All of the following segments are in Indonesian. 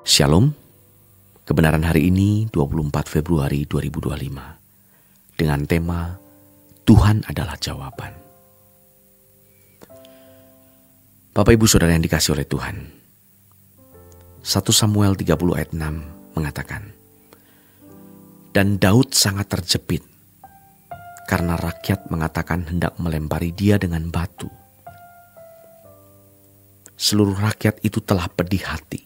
Shalom, kebenaran hari ini 24 Februari 2025 dengan tema Tuhan adalah jawaban. Bapak Ibu Saudara yang dikasihi oleh Tuhan, 1 Samuel 30 ayat 6 mengatakan, dan Daud sangat terjepit karena rakyat mengatakan hendak melempari dia dengan batu. Seluruh rakyat itu telah pedih hati,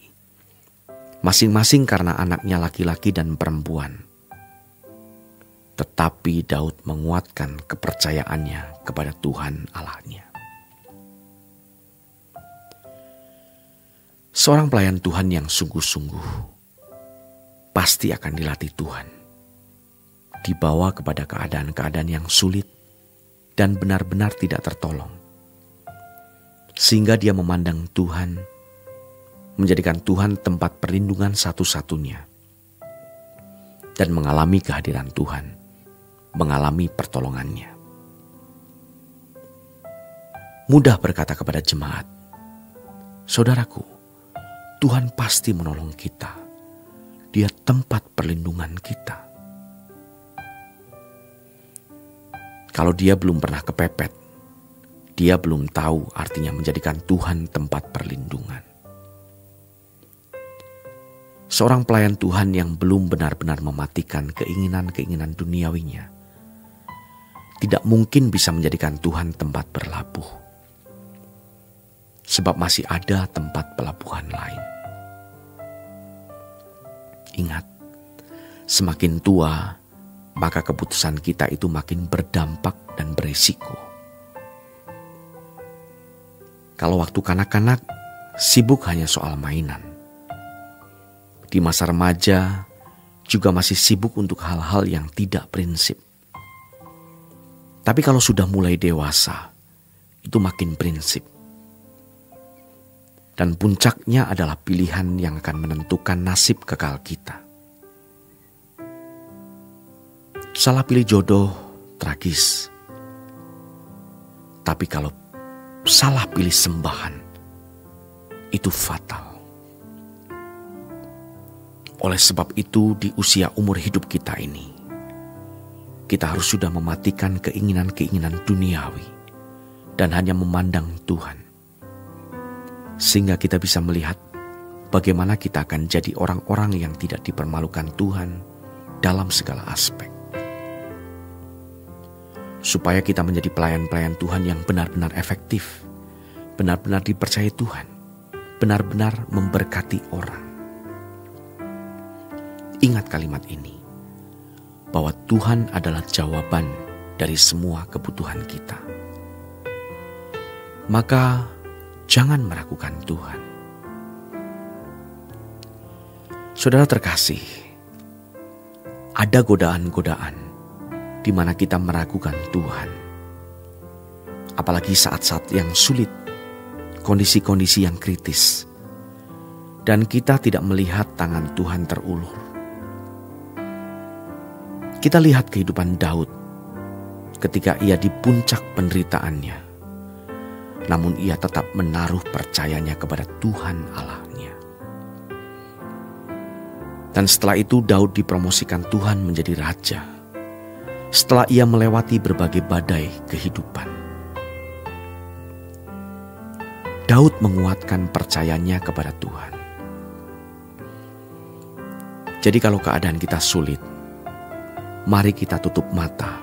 masing-masing karena anaknya laki-laki dan perempuan. Tetapi Daud menguatkan kepercayaannya kepada Tuhan Allahnya. Seorang pelayan Tuhan yang sungguh-sungguh pasti akan dilatih Tuhan, dibawa kepada keadaan-keadaan yang sulit dan benar-benar tidak tertolong, sehingga dia memandang Tuhan, menjadikan Tuhan tempat perlindungan satu-satunya, dan mengalami kehadiran Tuhan, mengalami pertolongannya. Mudah berkata kepada jemaat, saudaraku, Tuhan pasti menolong kita. Dia tempat perlindungan kita. Kalau dia belum pernah kepepet, dia belum tahu artinya menjadikan Tuhan tempat perlindungan. Seorang pelayan Tuhan yang belum benar-benar mematikan keinginan-keinginan duniawinya tidak mungkin bisa menjadikan Tuhan tempat berlabuh, sebab masih ada tempat pelabuhan lain. Ingat, semakin tua, maka keputusan kita itu makin berdampak dan berisiko. Kalau waktu kanak-kanak, sibuk hanya soal mainan. Di masa remaja juga masih sibuk untuk hal-hal yang tidak prinsip. Tapi kalau sudah mulai dewasa, itu makin prinsip. Dan puncaknya adalah pilihan yang akan menentukan nasib kekal kita. Salah pilih jodoh tragis. Tapi kalau salah pilih sembahan, itu fatal. Oleh sebab itu di usia umur hidup kita ini, kita harus sudah mematikan keinginan-keinginan duniawi dan hanya memandang Tuhan. Sehingga kita bisa melihat bagaimana kita akan jadi orang-orang yang tidak dipermalukan Tuhan dalam segala aspek. Supaya kita menjadi pelayan-pelayan Tuhan yang benar-benar efektif, benar-benar dipercayai Tuhan, benar-benar memberkati orang. Ingat kalimat ini, bahwa Tuhan adalah jawaban dari semua kebutuhan kita. Maka jangan meragukan Tuhan. Saudara terkasih, ada godaan-godaan di mana kita meragukan Tuhan. Apalagi saat-saat yang sulit, kondisi-kondisi yang kritis, dan kita tidak melihat tangan Tuhan terulur. Kita lihat kehidupan Daud ketika ia di puncak penderitaannya, namun ia tetap menaruh percayanya kepada Tuhan Allahnya. Dan setelah itu Daud dipromosikan Tuhan menjadi raja, setelah ia melewati berbagai badai kehidupan. Daud menguatkan percayanya kepada Tuhan. Jadi kalau keadaan kita sulit, mari kita tutup mata,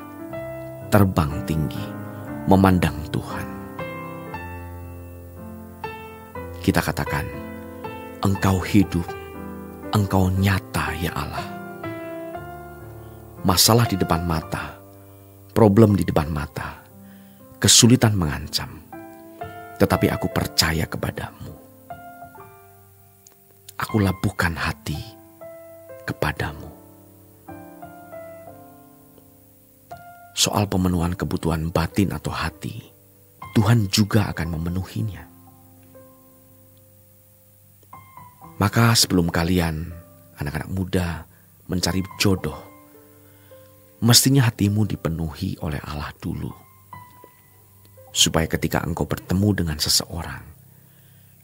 terbang tinggi, memandang Tuhan. Kita katakan, Engkau hidup, Engkau nyata ya Allah. Masalah di depan mata, problem di depan mata, kesulitan mengancam, tetapi aku percaya kepadamu. Aku labuhkan hati kepadamu. Soal pemenuhan kebutuhan batin atau hati, Tuhan juga akan memenuhinya. Maka sebelum kalian, anak-anak muda, mencari jodoh, mestinya hatimu dipenuhi oleh Allah dulu. Supaya ketika engkau bertemu dengan seseorang,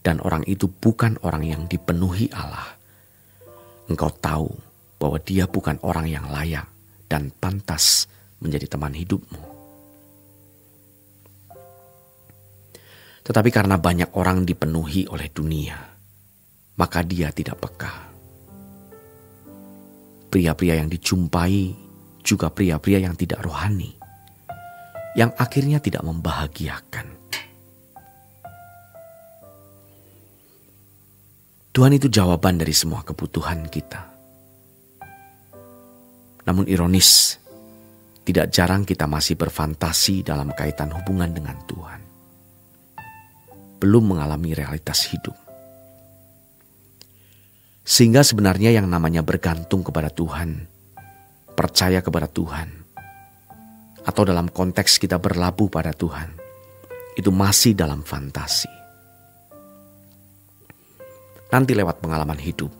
dan orang itu bukan orang yang dipenuhi Allah, engkau tahu bahwa dia bukan orang yang layak dan pantas menjadi teman hidupmu. Tetapi karena banyak orang dipenuhi oleh dunia, maka dia tidak peka. Pria-pria yang dijumpai juga pria-pria yang tidak rohani, yang akhirnya tidak membahagiakan. Tuhan itu jawaban dari semua kebutuhan kita. Namun ironis, tidak jarang kita masih berfantasi dalam kaitan hubungan dengan Tuhan. Belum mengalami realitas hidup. Sehingga sebenarnya yang namanya bergantung kepada Tuhan, percaya kepada Tuhan, atau dalam konteks kita berlabuh pada Tuhan, itu masih dalam fantasi. Nanti lewat pengalaman hidup,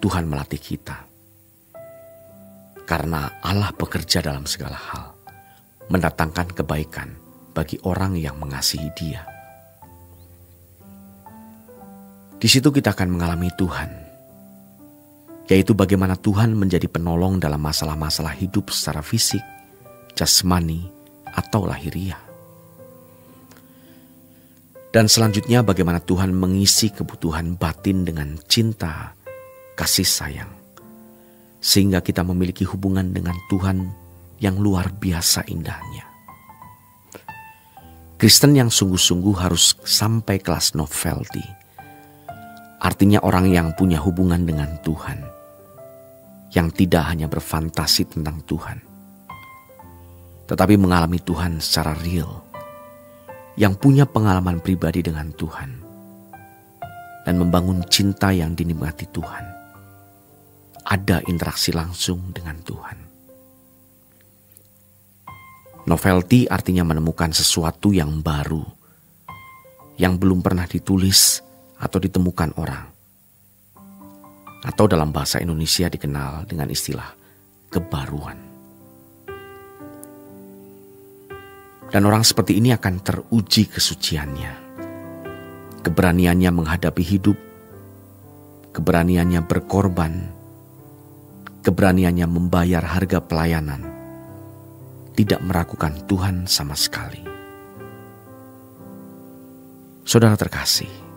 Tuhan melatih kita. Karena Allah bekerja dalam segala hal, mendatangkan kebaikan bagi orang yang mengasihi Dia. Di situ kita akan mengalami Tuhan, yaitu bagaimana Tuhan menjadi penolong dalam masalah-masalah hidup secara fisik, jasmani, atau lahiriah. Dan selanjutnya bagaimana Tuhan mengisi kebutuhan batin dengan cinta, kasih sayang, sehingga kita memiliki hubungan dengan Tuhan yang luar biasa indahnya. Kristen yang sungguh-sungguh harus sampai kelas novelty. Artinya orang yang punya hubungan dengan Tuhan, yang tidak hanya berfantasi tentang Tuhan, tetapi mengalami Tuhan secara real, yang punya pengalaman pribadi dengan Tuhan, dan membangun cinta yang dinikmati Tuhan. Ada interaksi langsung dengan Tuhan. Novelty artinya menemukan sesuatu yang baru, yang belum pernah ditulis atau ditemukan orang. Atau dalam bahasa Indonesia dikenal dengan istilah kebaruan. Dan orang seperti ini akan teruji kesuciannya, keberaniannya menghadapi hidup, keberaniannya berkorban, keberaniannya membayar harga pelayanan, tidak meragukan Tuhan sama sekali. Saudara terkasih,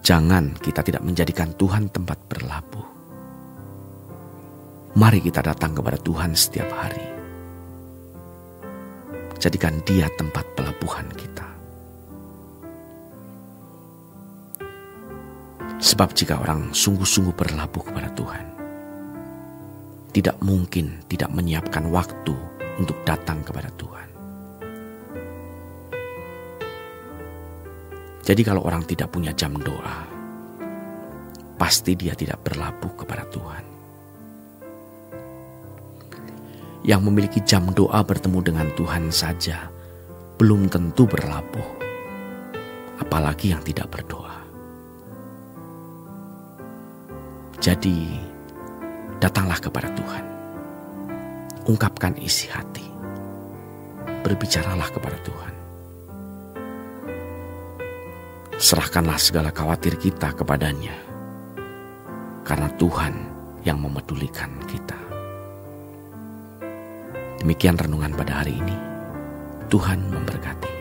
jangan kita tidak menjadikan Tuhan tempat berlabuh. Mari kita datang kepada Tuhan setiap hari. Jadikan Dia tempat pelabuhan kita. Sebab jika orang sungguh-sungguh berlabuh kepada Tuhan, tidak mungkin tidak menyiapkan waktu untuk datang kepada Tuhan. Jadi kalau orang tidak punya jam doa, pasti dia tidak berlabuh kepada Tuhan. Yang memiliki jam doa bertemu dengan Tuhan saja belum tentu berlabuh, apalagi yang tidak berdoa. Jadi datanglah kepada Tuhan, ungkapkan isi hati, berbicaralah kepada Tuhan. Serahkanlah segala khawatir kita kepadanya, karena Tuhan yang memedulikan kita. Demikian renungan pada hari ini. Tuhan memberkati.